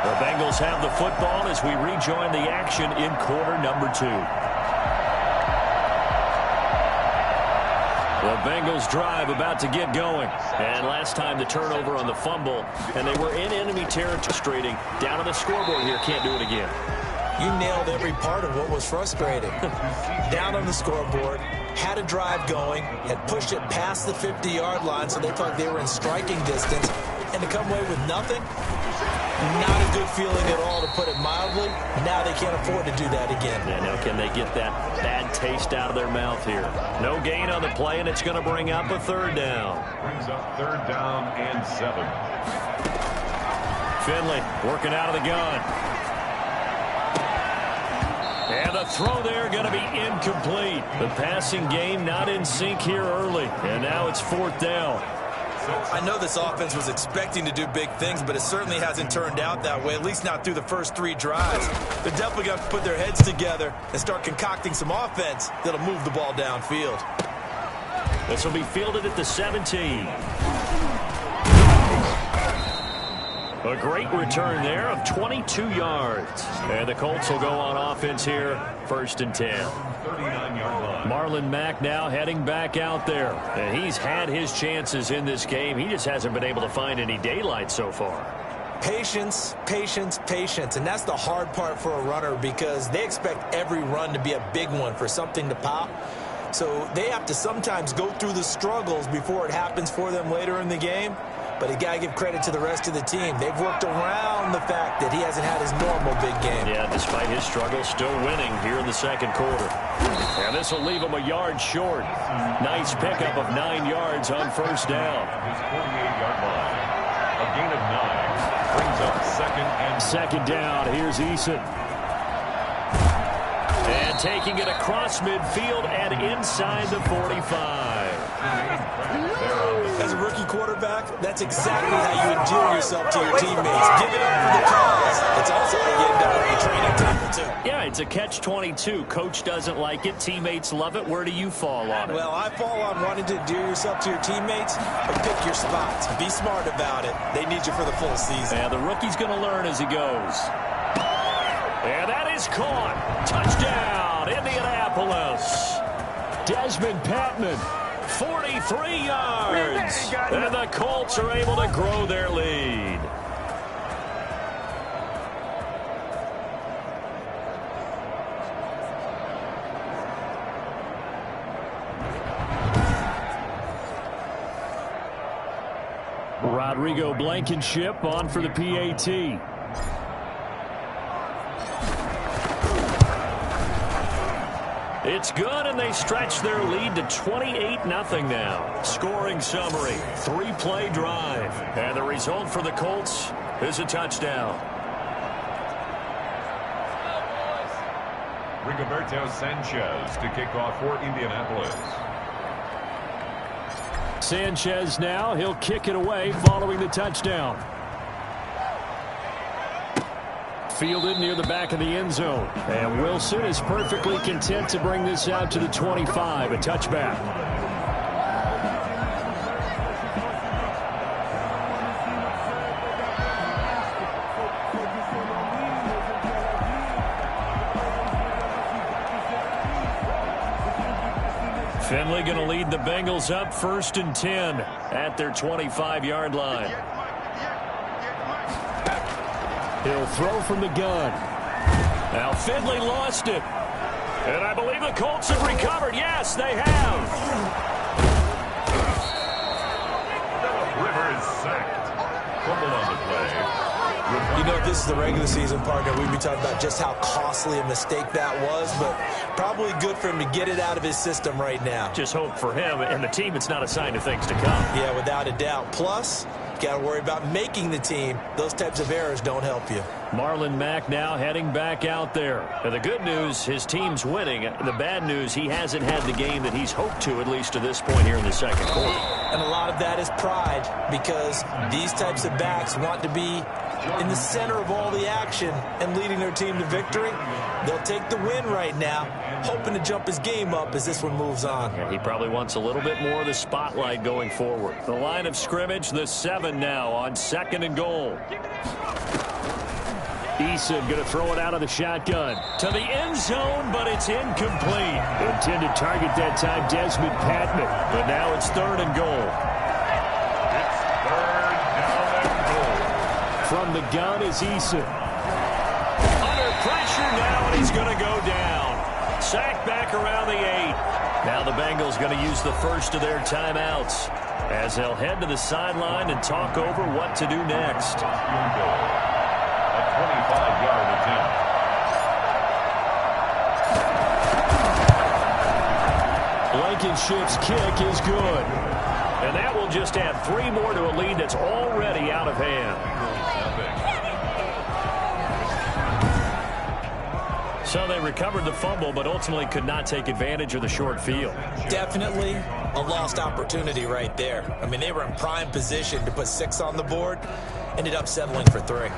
The Bengals have the football as we rejoin the action in quarter number 2. The Bengals drive about to get going. And last time the turnover on the fumble, and they were in enemy territory. Frustrating. Down on the scoreboard here, can't do it again. You nailed every part of what was frustrating. Down on the scoreboard, had a drive going, had pushed it past the 50-yard line so they thought they were in striking distance, and to come away with nothing, not a good feeling at all, to put it mildly. Now they can't afford to do that again. Yeah, now can they get that bad taste out of their mouth here? No gain on the play, and it's going to bring up a third down. Brings up 3rd down and 7. Finley working out of the gun. And the throw there going to be incomplete. The passing game not in sync here early. And now it's 4th down. I know this offense was expecting to do big things, but it certainly hasn't turned out that way, at least not through the first 3 drives. They're definitely going to put their heads together and start concocting some offense that'll move the ball downfield. This will be fielded at the 17. A great return there of 22 yards. And the Colts will go on offense here, 1st and 10. 39-yard line. Marlon Mack now heading back out there. And he's had his chances in this game. He just hasn't been able to find any daylight so far. Patience, patience, patience. And that's the hard part for a runner, because they expect every run to be a big one for something to pop. So they have to sometimes go through the struggles before it happens for them later in the game. But you got to give credit to the rest of the team. They've worked around the fact that he hasn't had his normal big game. Yeah, despite his struggles, still winning here in the 2nd quarter. And this will leave him a yard short. Nice pickup of 9 yards on 1st down. His 48-yard line. A gain of 9. Brings up 2nd and 2nd down. Here's Eason. And taking it across midfield and inside the 45. As a rookie quarterback, that's exactly how you endear yourself to your teammates. Give it up for the cause. It's also how you end up on the training table, too. Yeah, it's a catch-22. Coach doesn't like it. Teammates love it. Where do you fall on it? Well, I fall on wanting to endear yourself to your teammates, but pick your spots. Be smart about it. They need you for the full season. Yeah, the rookie's going to learn as he goes. And that is caught. Touchdown, Indianapolis. Desmond Patman, 43 yards. And the Colts are able to grow their lead. Rodrigo Blankenship on for the PAT. It's good, and they stretch their lead to 28-0 now. Scoring summary, 3-play drive. And the result for the Colts is a touchdown. Rigoberto Sanchez to kick off for Indianapolis. Sanchez now, he'll kick it away following the touchdown. Fielded near the back of the end zone. And Wilson is perfectly content to bring this out to the 25, a touchback. Finley going to lead the Bengals up 1st and 10 at their 25-yard line. He'll throw from the gun. Now Finley lost it. And I believe the Colts have recovered. Yes, they have. Rivers sacked. Fumble on the play. You know, if this is the regular season, partner, we'd be talking about just how costly a mistake that was, but probably good for him to get it out of his system right now. Just hope for him and the team it's not a sign of things to come. Yeah, without a doubt. Plus, you got to worry about making the team. Those types of errors don't help you. Marlon Mack now heading back out there. And the good news, his team's winning. The bad news, he hasn't had the game that he's hoped to, at least to this point here in the 2nd quarter. And a lot of that is pride, because these types of backs want to be in the center of all the action and leading their team to victory. They'll take the win right now, hoping to jump his game up as this one moves on. Yeah, he probably wants a little bit more of the spotlight going forward. The line of scrimmage, the 7 now on 2nd and goal. Eason going to throw it out of the shotgun. To the end zone, but it's incomplete. Intended target that time, Desmond Patman. But now it's 3rd and goal. It's 3rd down and goal. From the gun is Eason. Under pressure now, and he's going to go down. Sacked back around the 8. Now the Bengals going to use the first of their timeouts as they'll head to the sideline and talk over what to do next. A 25-yard attempt. Blankenship's kick is good. And that will just add 3 more to a lead that's already out of hand. So they recovered the fumble, but ultimately could not take advantage of the short field. Definitely a lost opportunity right there. I mean, they were in prime position to put 6 on the board. Ended up settling for 3.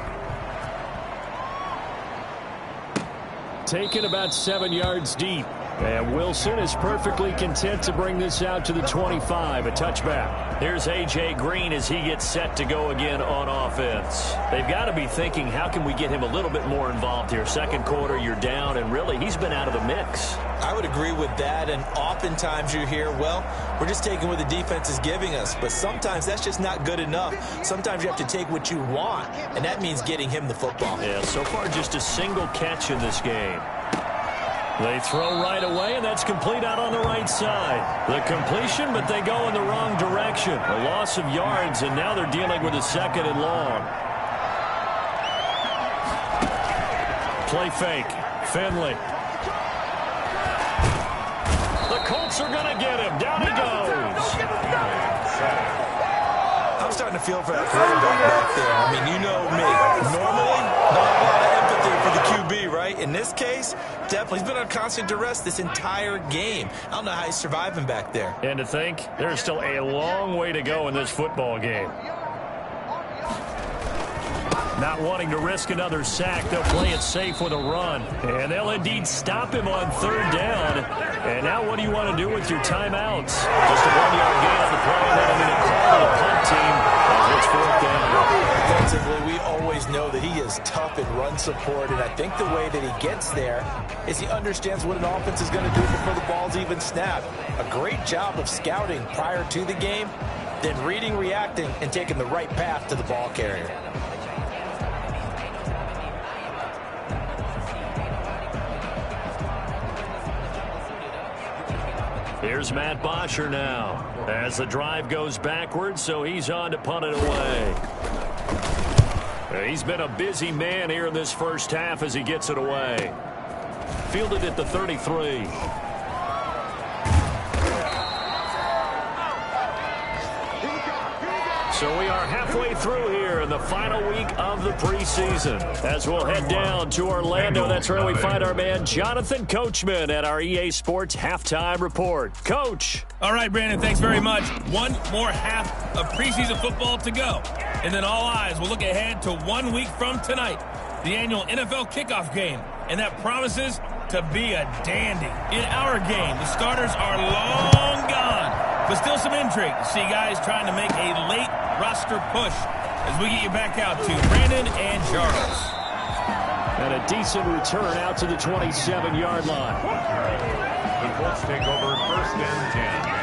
Taken about 7 yards deep. And Wilson is perfectly content to bring this out to the 25, a touchback. Here's A.J. Green as he gets set to go again on offense. They've got to be thinking, how can we get him a little bit more involved here? Second quarter, you're down, and really, he's been out of the mix. I would agree with that, and oftentimes you hear, well, we're just taking what the defense is giving us, but sometimes that's just not good enough. Sometimes you have to take what you want, and that means getting him the football. Yeah, so far just a single catch in this game. They throw right away, and that's complete out on the right side. The completion, but they go in the wrong direction. A loss of yards, and now they're dealing with a 2nd and long. Play fake. Finley. The Colts are going to get him. Down he goes. I'm starting to feel for that quarterback back there. I mean, you know me. Normally, not a lot of empathy for the QB, right? In this case, definitely. He's been on constant duress this entire game. I don't know how he's surviving back there. And to think, there's still a long way to go in this football game. Not wanting to risk another sack, they'll play it safe with a run. And they'll indeed stop him on 3rd down. And now what do you want to do with your timeouts? Just a 1-yard gain on the play, and then I'm going to call the punt team as it's 4th down. Defensively, we always know that he is tough in run support, and I think the way that he gets there is he understands what an offense is going to do before the ball's even snapped. A great job of scouting prior to the game, then reading, reacting, and taking the right path to the ball carrier. Here's Matt Bosher now as the drive goes backwards, so he's on to punt it away. He's been a busy man here in this first half as he gets it away. Fielded at the 33. So we are halfway through here in the final week of the preseason. As we'll head down to Orlando, that's where we find our man Jonathan Coachman at our EA Sports Halftime Report. Coach. All right, Brandon, thanks very much. One more half of preseason football to go. And then all eyes will look ahead to 1 week from tonight, the annual NFL kickoff game. And that promises to be a dandy. In our game, the starters are long gone, but still some intrigue to see guys trying to make a late roster push as we get you back out to Brandon and Charles. And a decent return out to the 27-yard line. The Colts take over 1st and 10.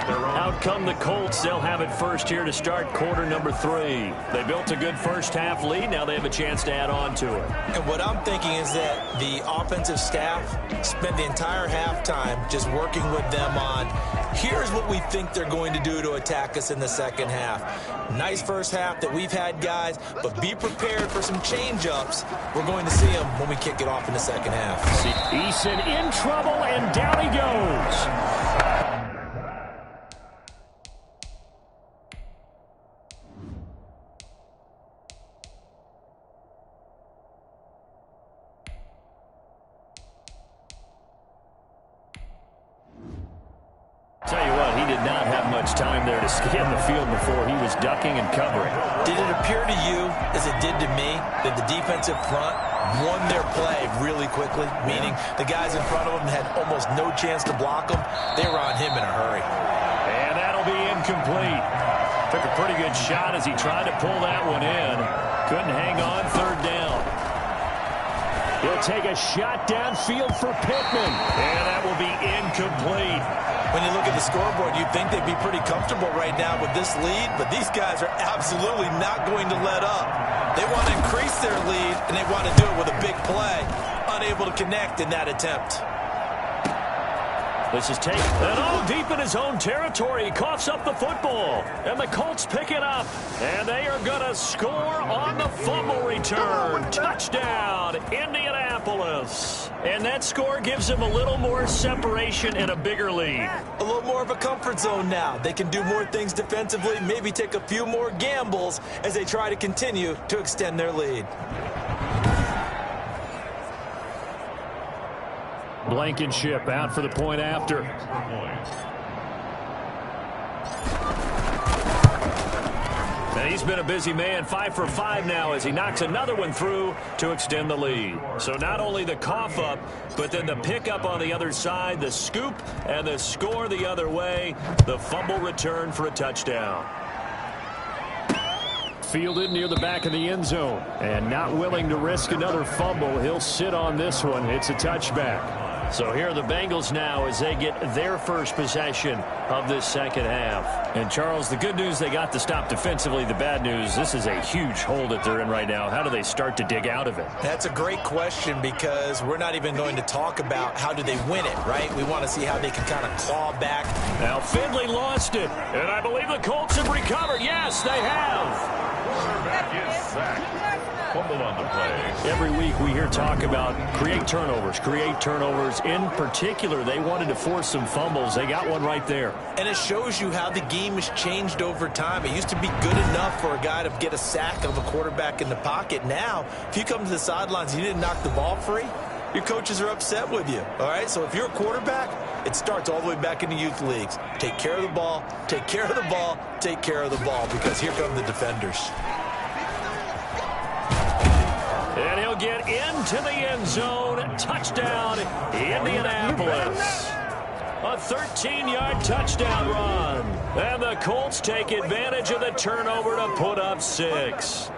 Out come the Colts. They'll have it first here to start quarter number 3. They built a good first half lead. Now they have a chance to add on to it. And what I'm thinking is that the offensive staff spent the entire halftime just working with them on, here's what we think they're going to do to attack us in the second half. Nice first half that we've had, guys, but be prepared for some change-ups. We're going to see them when we kick it off in the second half. Eason in trouble, and down he goes. Tell you what, he did not have much time there to scan the field before he was ducking and covering. Did it appear to you, as it did to me, that the defensive front won their play really quickly? Meaning the guys in front of them had almost no chance to block them. They were on him in a hurry. And that'll be incomplete. Took a pretty good shot as he tried to pull that one in. Couldn't hang on, 3rd down. He'll take a shot downfield for Pittman. And that will be incomplete. When you look at the scoreboard, you'd think they'd be pretty comfortable right now with this lead, but these guys are absolutely not going to let up. They want to increase their lead, and they want to do it with a big play. Unable to connect in that attempt. This is taken, and deep in his own territory. He coughs up the football, and the Colts pick it up, and they are going to score on the fumble return. Touchdown, Indianapolis. And that score gives them a little more separation and a bigger lead. A little more of a comfort zone now. They can do more things defensively, maybe take a few more gambles as they try to continue to extend their lead. Blankenship out for the point after. And he's been a busy man, 5 for 5 now as he knocks another one through to extend the lead. So not only the cough up, but then the pickup on the other side, the scoop, and the score the other way, the fumble return for a touchdown. Fielded near the back of the end zone, and not willing to risk another fumble. He'll sit on this one. It's a touchback. So here are the Bengals now as they get their first possession of this second half. And, Charles, the good news, they got the stop defensively. The bad news, this is a huge hole that they're in right now. How do they start to dig out of it? That's a great question because we're not even going to talk about how do they win it, right? We want to see how they can kind of claw back. Now, Finley lost it, and I believe the Colts have recovered. Yes, they have. Quarterback is sacked. Fumble on the play. Every week we hear talk about create turnovers. In particular, they wanted to force some fumbles. They got one right there. And it shows you how the game has changed over time. It used to be good enough for a guy to get a sack of a quarterback in the pocket. Now, if you come to the sidelines and you didn't knock the ball free, your coaches are upset with you. All right, so if you're a quarterback, it starts all the way back in the youth leagues. Take care of the ball, take care of the ball, take care of the ball, because here come the defenders. And he'll get into the end zone. Touchdown, Indianapolis. A 13-yard touchdown run. And the Colts take advantage of the turnover to put up 6.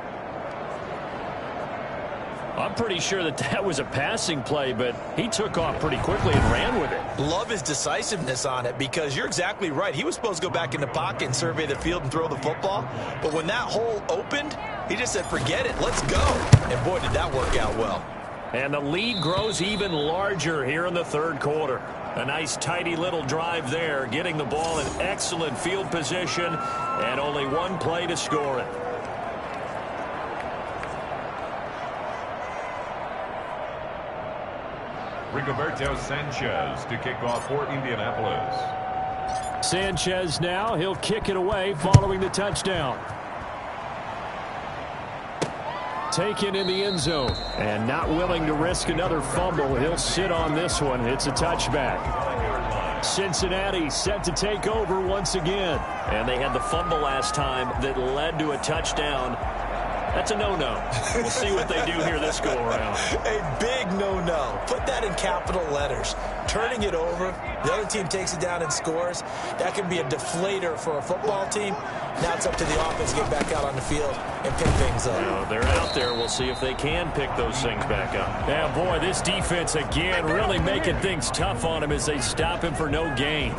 I'm pretty sure that was a passing play, but he took off pretty quickly and ran with it. Love his decisiveness on it because you're exactly right. He was supposed to go back in the pocket and survey the field and throw the football. But when that hole opened, he just said, forget it, let's go. And boy, did that work out well. And the lead grows even larger here in the third quarter. A nice, tidy little drive there, getting the ball in excellent field position, and only one play to score it. Rigoberto Sanchez to kick off for Indianapolis. Sanchez now, he'll kick it away following the touchdown. Taken in the end zone, and not willing to risk another fumble. He'll sit on this one. It's a touchback. Cincinnati set to take over once again. And they had the fumble last time that led to a touchdown. That's a no-no. We'll see what they do here this go-around. A big no-no. Put that in capital letters. Turning it over, the other team takes it down and scores. That can be a deflator for a football team. Now it's up to the offense to get back out on the field and pick things up. Well, they're out there. We'll see if they can pick those things back up. Yeah, boy, this defense again really making things tough on him as they stop him for no gain.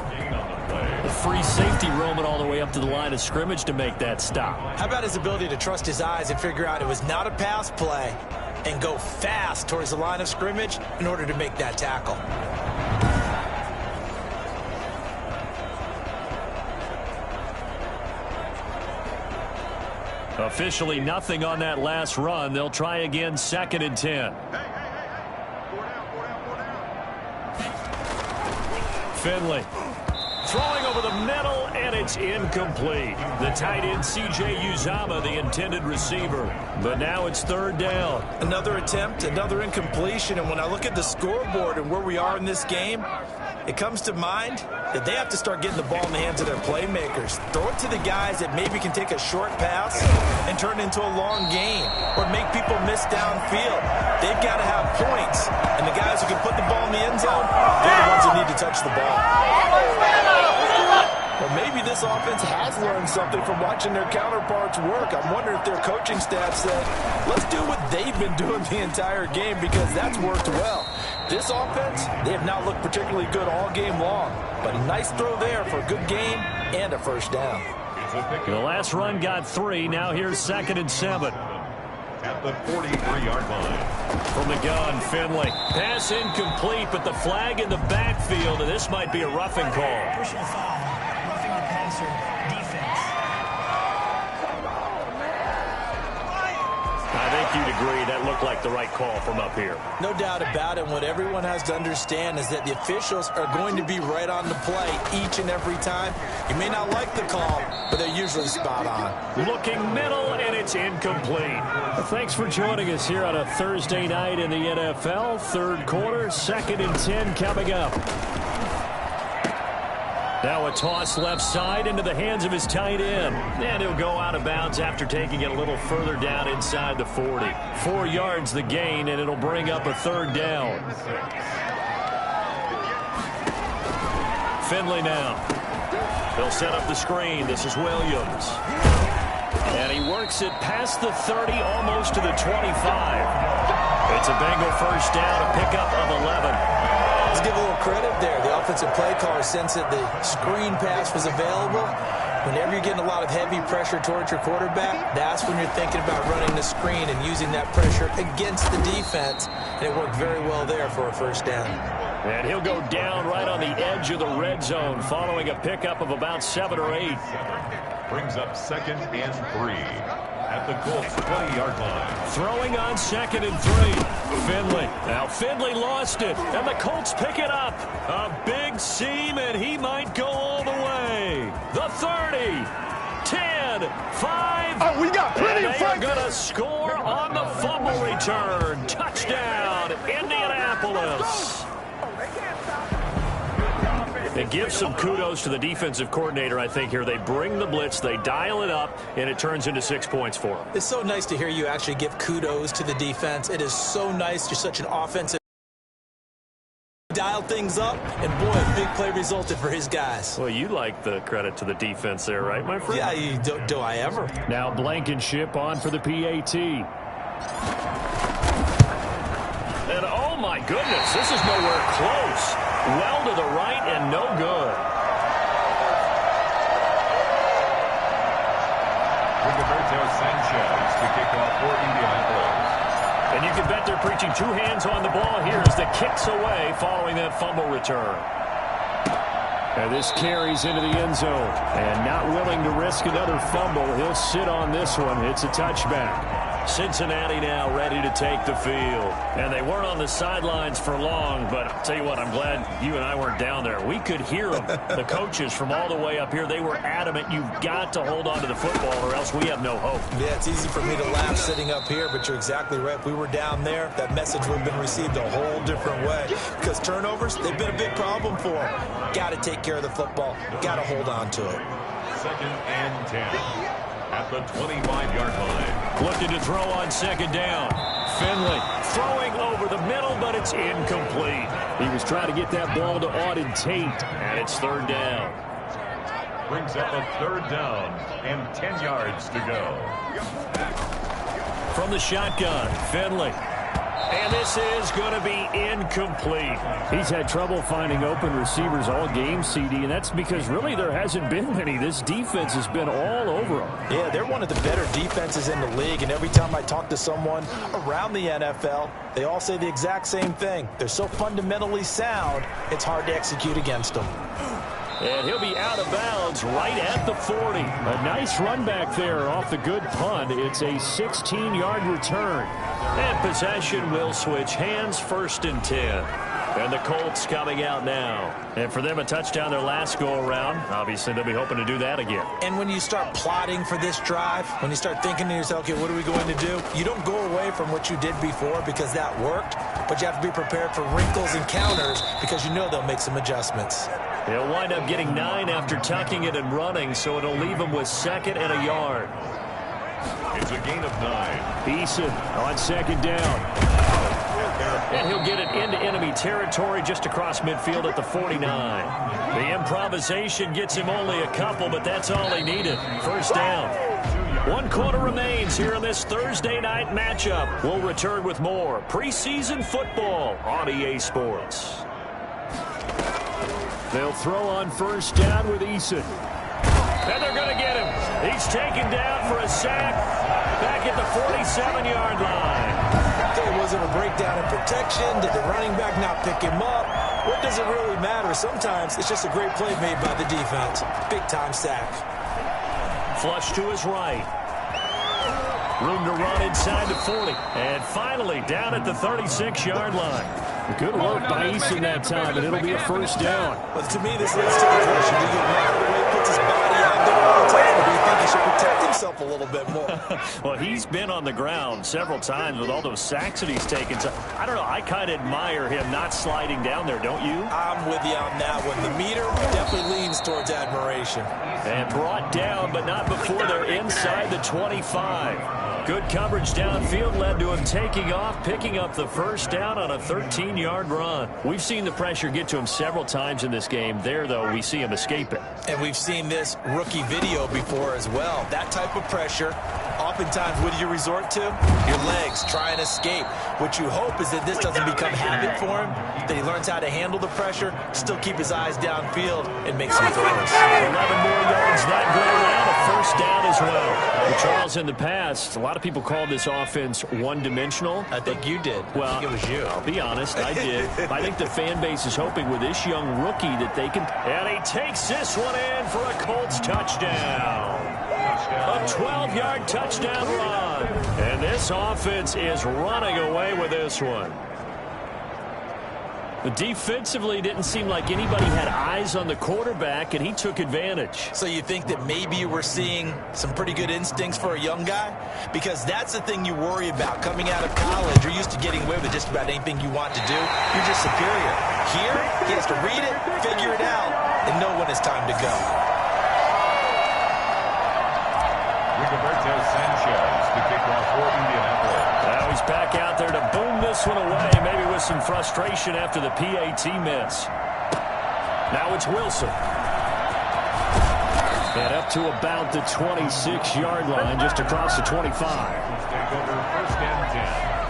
The free safety roaming all the way up to the line of scrimmage to make that stop. How about his ability to trust his eyes and figure out it was not a pass play and go fast towards the line of scrimmage in order to make that tackle? Officially nothing on that last run. They'll try again, 2nd and 10. Finley throwing over the middle, and it's incomplete. The tight end, C.J. Uzomah, the intended receiver. But now it's 3rd down. Another attempt, another incompletion. And when I look at the scoreboard and where we are in this game, it comes to mind that they have to start getting the ball in the hands of their playmakers. Throw it to the guys that maybe can take a short pass and turn it into a long gain or make people miss downfield. They've got to have points. And the guys who can put the ball in the end zone, they're the ones that need to touch the ball. Or maybe this offense has learned something from watching their counterparts work. I'm wondering if their coaching staff said, let's do what they've been doing the entire game, because that's worked well. This offense, they have not looked particularly good all game long, but a nice throw there for a good game and a first down. The last run got 3. Now here's 2nd and 7. At the 43-yard line. From the gun, Finley. Pass incomplete, but the flag in the backfield, and this might be a roughing call. Personal foul, roughing the passer, defense. I think you'd agree that looked like the right call from up here. No doubt about it. What everyone has to understand is that the officials are going to be right on the play each and every time. You may not like the call, but they're usually spot on. Looking middle, and it's incomplete. Thanks for joining us here on a Thursday night in the NFL. Third quarter, 2nd and 10 coming up. Now a toss left side into the hands of his tight end. And he'll go out of bounds after taking it a little further down inside the 40. 4 yards the gain, and it'll bring up a 3rd down. Finley now. He'll set up the screen. This is Williams. And he works it past the 30, almost to the 25. It's a Bengal first down, a pickup of 11. Let's give a little credit there. The offensive play caller sensed that the screen pass was available. Whenever you're getting a lot of heavy pressure towards your quarterback, that's when you're thinking about running the screen and using that pressure against the defense. And it worked very well there for a first down. And he'll go down right on the edge of the red zone following a pickup of about 7 or 8. Brings up 2nd and 3 at the Colts 20-yard line. Throwing on 2nd and 3. Finley. Now Finley lost it, and the Colts pick it up. A big seam, and he might go all the way. The 30, 10, 5. Oh, we got plenty of fight. They're going to score on the fumble return. Touchdown, Indianapolis. It gives some kudos to the defensive coordinator, I think, here. They bring the blitz, they dial it up, and it turns into 6 points for them. It's so nice to hear you actually give kudos to the defense. It is so nice. You're such an offensive. Dial things up, and boy, a big play resulted for his guys. Well, you like the credit to the defense there, right, my friend? Yeah, do I ever? Now Blankenship on for the PAT. And oh my goodness, this is nowhere close. Well to the right and no good. Rigoberto Sanchez to kick off for Indianapolis. And you can bet they're preaching 2 hands on the ball here as the kick's away following that fumble return. And this carries into the end zone. And not willing to risk another fumble, he'll sit on this one. It's a touchback. Cincinnati now ready to take the field. And they weren't on the sidelines for long, but I'll tell you what, I'm glad you and I weren't down there. We could hear them, the coaches from all the way up here. They were adamant, you've got to hold on to the football or else we have no hope. Yeah, it's easy for me to laugh sitting up here, but you're exactly right. If we were down there, that message would have been received a whole different way. Because turnovers, they've been a big problem for them. Got to take care of the football. Got to hold on to it. 2nd and 10. At the 25-yard line. Looking to throw on 2nd down. Finley throwing over the middle, but it's incomplete. He was trying to get that ball to Auden Tate, and it's 3rd down. Brings up a 3rd down and 10 yards to go. From the shotgun, Finley. And this is going to be incomplete. He's had trouble finding open receivers all game, CD, and that's because really there hasn't been many. This defense has been all over them. Yeah, they're one of the better defenses in the league, and every time I talk to someone around the NFL, they all say the exact same thing. They're so fundamentally sound, it's hard to execute against them. And he'll be out of bounds right at the 40. A nice run back there off the good punt. It's a 16-yard return. And possession will switch hands, 1st and 10. And the Colts coming out now. And for them, a touchdown their last go-around. Obviously, they'll be hoping to do that again. And when you start plotting for this drive, when you start thinking to yourself, okay, what are we going to do? You don't go away from what you did before because that worked, but you have to be prepared for wrinkles and counters because you know they'll make some adjustments. He'll wind up getting 9 after tucking it and running, so it'll leave him with 2nd and a yard. It's a gain of 9. Eason on 2nd down. And he'll get it into enemy territory just across midfield at the 49. The improvisation gets him only a couple, but that's all he needed. First down. 1 quarter remains here in this Thursday night matchup. We'll return with more preseason football on EA Sports. They'll throw on first down with Eason. And they're going to get him. He's taken down for a sack back at the 47-yard line. Was it a breakdown in protection? Did the running back not pick him up? What does it really matter? Sometimes it's just a great play made by the defense. Big-time sack. Flush to his right. Room to run inside the 40. And finally down at the 36-yard line. Good work by Eason that time, and it'll be a first down. But to me, this leads to the question. Do you get mad at the way he puts his body out there all the time, or do you think he should protect himself a little bit more? Well, he's been on the ground several times with all those sacks that he's taken. So, I don't know. I kind of admire him not sliding down there, don't you? I'm with you on that one. The meter definitely leans towards admiration. And brought down, but not before they're inside the 25. Good coverage downfield led to him taking off, picking up the first down on a 13-yard run. We've seen the pressure get to him several times in this game. There, though, we see him escape it. And we've seen this rookie video before as well. That type of pressure, oftentimes, what do you resort to? Your legs, try and escape. What you hope is that this doesn't become habit for him, that he learns how to handle the pressure, still keep his eyes downfield, and make some throws. 11 more yards that go around, a first down as well. Well, Charles, in the past, a lot of people called this offense one-dimensional. I think you did. Well, I think it was you. I'll be honest, I did. I think the fan base is hoping with this young rookie that they can... And he takes this one in for a Colts touchdown. A 12-yard touchdown run. And this offense is running away with this one. But defensively, didn't seem like anybody had eyes on the quarterback, and he took advantage. So you think that maybe we're seeing some pretty good instincts for a young guy? Because that's the thing you worry about. Coming out of college, you're used to getting away with just about anything you want to do. You're just superior. Here, he has to read it, figure it out, and know when it's time to go. Rigoberto Sanchez to kick off for Indianapolis. Now he's back out there to boom this one away, maybe with some frustration after the PAT miss. Now it's Wilson. And up to about the 26-yard line, just across the 25. Take over first and 10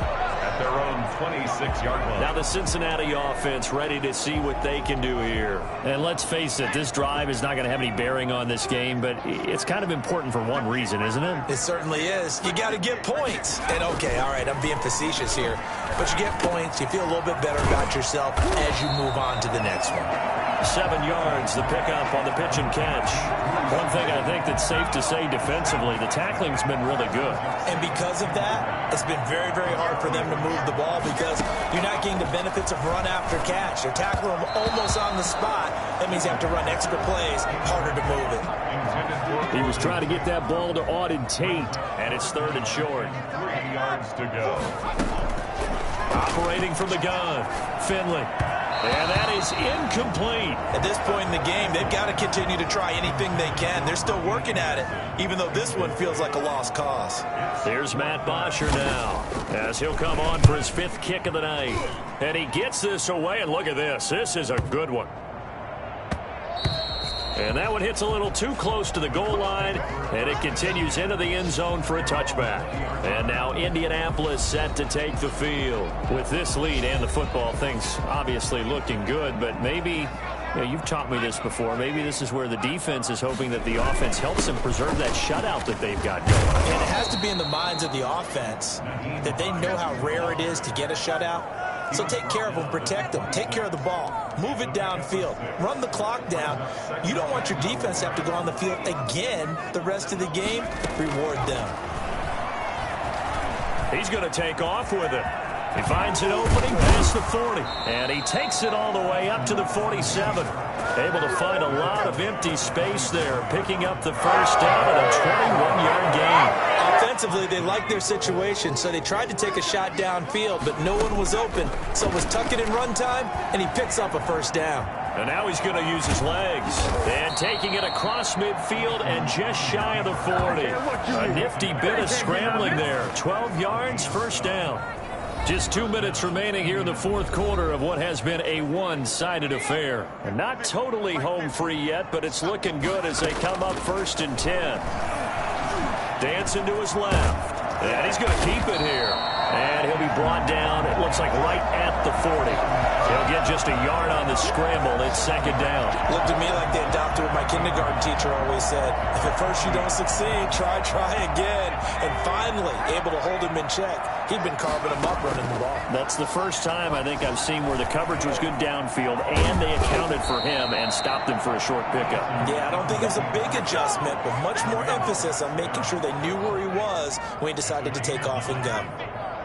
at their own 26-yard line. Now the Cincinnati offense ready to see what they can do here. And let's face it, this drive is not going to have any bearing on this game, but it's kind of important for one reason, isn't it? It certainly is. You got to get points. And okay, all right, I'm being facetious here, but you get points, you feel a little bit better about yourself as you move on to the next one. 7 yards, the pickup on the pitch and catch. One thing I think that's safe to say defensively, the tackling's been really good. And because of that, it's been very, very hard for them to move the ball because you're not getting the benefits of run after catch. They're tackling them almost on the spot. That means you have to run extra plays, harder to move it. He was trying to get that ball to Auden Tate, and it's 3rd and short. 3 yards to go. Operating from the gun, Finley. And that is incomplete. At this point in the game, they've got to continue to try anything they can. They're still working at it, even though this one feels like a lost cause. There's Matt Bosher now, as he'll come on for his 5th kick of the night. And he gets this away, and look at this. This is a good one. And that one hits a little too close to the goal line, and it continues into the end zone for a touchback. And now Indianapolis set to take the field. With this lead and the football, things obviously looking good, but maybe, you've taught me this before, maybe this is where the defense is hoping that the offense helps them preserve that shutout that they've got going. And it has to be in the minds of the offense that they know how rare it is to get a shutout. So take care of them, protect them, take care of the ball, move it downfield, run the clock down. You don't want your defense to have to go on the field again the rest of the game. Reward them. He's going to take off with it. He finds an opening past the 40, and he takes it all the way up to the 47. Able to find a lot of empty space there, picking up the first down at a 21-yard gain. Offensively, they liked their situation, so they tried to take a shot downfield, but no one was open. So it was tuck it in run time, and he picks up a first down. And now he's going to use his legs. And taking it across midfield and just shy of the 40. A nifty bit of scrambling there. 12 yards, first down. Just 2 minutes remaining here in the fourth quarter of what has been a one-sided affair. And not totally home free yet, but it's looking good as they come up 1st and 10. Dancing to his left. And he's going to keep it here. And he'll be brought down, it looks like right at the 40. He'll get just a yard on the scramble. It's 2nd down. Looked to me like they adopted what my kindergarten teacher always said. If at first you don't succeed, try again. And finally, able to hold him in check. He'd been carving him up running the ball. That's the first time I think I've seen where the coverage was good downfield and they accounted for him and stopped him for a short pickup. Yeah, I don't think it was a big adjustment, but much more emphasis on making sure they knew where he was when he decided to take off and go.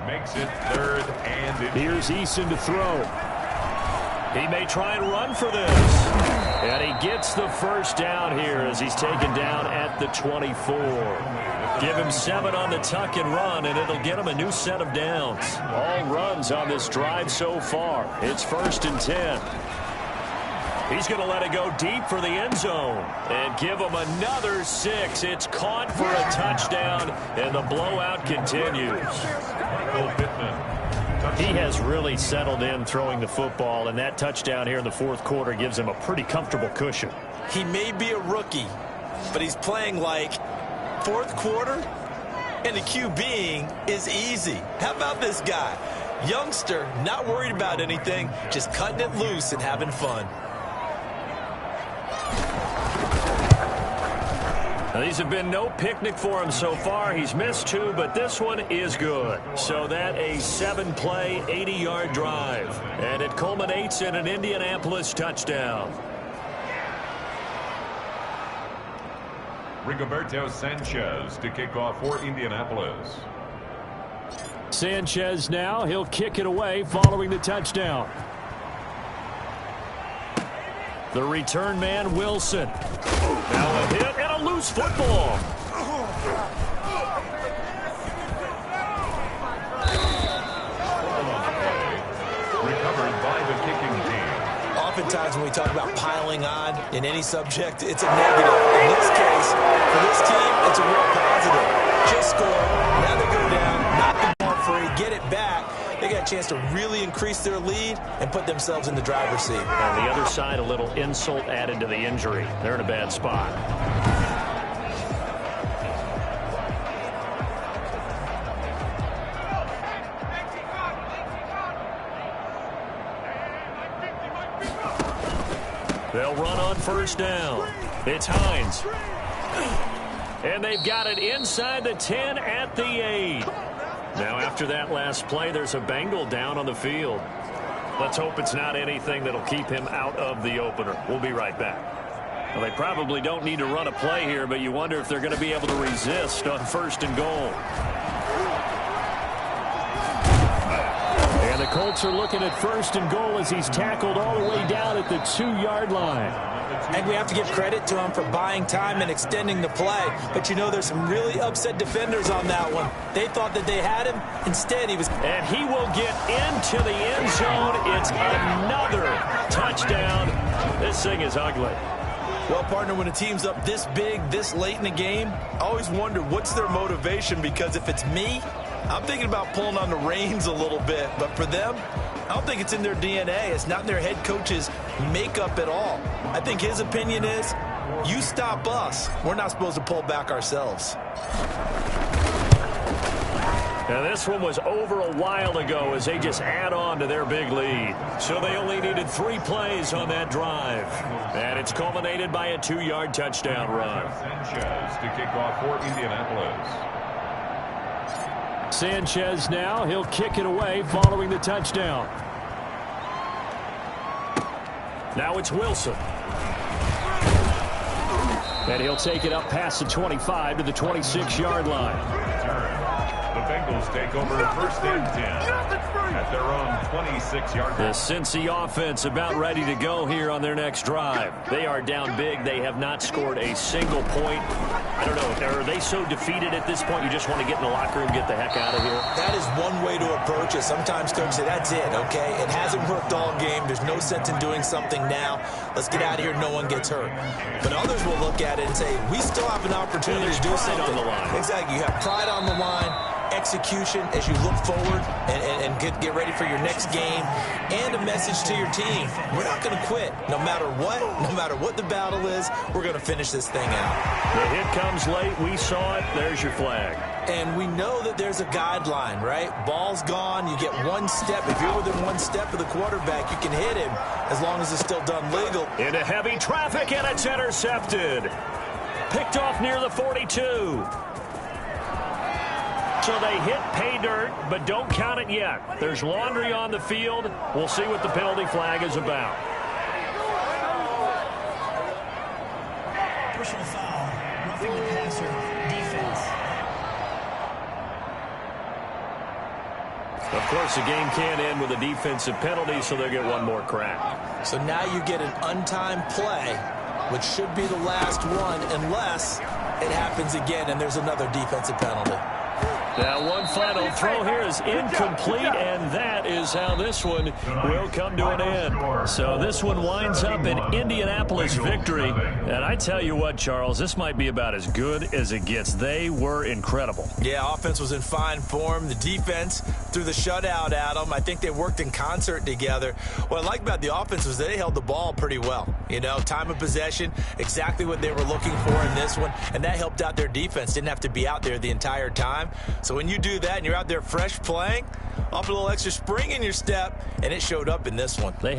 Makes it 3rd and Here's Eason to throw. He may try and run for this. And he gets the first down here as he's taken down at the 24. Give him 7 on the tuck and run, and it'll get him a new set of downs. All runs on this drive so far. It's 1st and 10. He's going to let it go deep for the end zone and give him another 6. It's caught for a touchdown, and the blowout continues. He has really settled in throwing the football, and that touchdown here in the fourth quarter gives him a pretty comfortable cushion. He may be a rookie, but he's playing like fourth quarter, and the QBing is easy. How about this guy? Youngster, not worried about anything, just cutting it loose and having fun. Now, these have been no picnic for him so far. He's missed 2, but this one is good. So that a 7-play, 80-yard drive. And it culminates in an Indianapolis touchdown. Rigoberto Sanchez to kick off for Indianapolis. Sanchez now, he'll kick it away following the touchdown. The return man, Wilson. Now a hit and a loose football. Recovered by the kicking team. Oftentimes when we talk about piling on in any subject, it's a negative. In this case, for this team, it's a real positive. Just score. Now they go down, knock the ball free, get it back. They got a chance to really increase their lead and put themselves in the driver's seat. On the other side, a little insult added to the injury. They're in a bad spot. They'll run on 1st down. It's Hines. And they've got it inside the 10 at the 8. Now, after that last play, there's a Bengal down on the field. Let's hope it's not anything that'll keep him out of the opener. We'll be right back. Well, they probably don't need to run a play here, but you wonder if they're going to be able to resist on 1st and goal. And the Colts are looking at 1st and goal as he's tackled all the way down at the 2-yard line. And we have to give credit to him for buying time and extending the play. But, you know, there's some really upset defenders on that one. They thought that they had him. Instead, he was... And he will get into the end zone. It's another touchdown. This thing is ugly. Well, partner, when a team's up this big, this late in the game, I always wonder what's their motivation, because if it's me, I'm thinking about pulling on the reins a little bit. But for them, I don't think it's in their DNA. It's not in their head coach's makeup at all. I think his opinion is, you stop us, we're not supposed to pull back ourselves. Now, this one was over a while ago as they just add on to their big lead. So they only needed 3 plays on that drive. And it's culminated by a 2-yard touchdown run. Sanchez to kick off for Indianapolis. Sanchez now, he'll kick it away following the touchdown. Now it's Wilson. And he'll take it up past the 25 to the 26-yard line. The Bengals take over 1st and 10 at their own 26-yard line. The Cincy offense about ready to go here on their next drive. They are down big. They have not scored a single point. I don't know. Are they so defeated at this point you just want to get in the locker room, get the heck out of here? That is one way to approach it. Sometimes coaches say, that's it, okay? It hasn't worked all game. There's no sense in doing something now. Let's get out of here. No one gets hurt. But others will look at it and say, we still have an opportunity to do something. On the line. Exactly. You have pride on the line. execution as you look forward and get ready for your next game, and a message to your team. We're not going to quit. No matter what the battle is, we're going to finish this thing out. The hit comes late. We saw it. There's your flag. And we know that there's a guideline, right? Ball's gone. You get one step. If you're within one step of the quarterback, you can hit him as long as it's still done legal. Into heavy traffic, and it's intercepted. Picked off near the 42. So they hit pay dirt, but don't count it yet. There's laundry on the field. We'll see what the penalty flag is about. Personal foul. Roughing the passer. Defense. Of course, the game can't end with a defensive penalty, so they'll get one more crack. So now you get an untimed play, which should be the last one, unless it happens again and there's another defensive penalty. Now, one final throw here is incomplete, and that is how this one will come to an end. So this one winds up an Indianapolis victory. And I tell you what, Charles, this might be about as good as it gets. They were incredible. Yeah, offense was in fine form. The defense threw the shutout at them. I think they worked in concert together. What I like about the offense was they held the ball pretty well. You know, time of possession, exactly what they were looking for in this one, and that helped out their defense. Didn't have to be out there the entire time. So when you do that and you're out there fresh playing, off a little extra spring in your step, and it showed up in this one.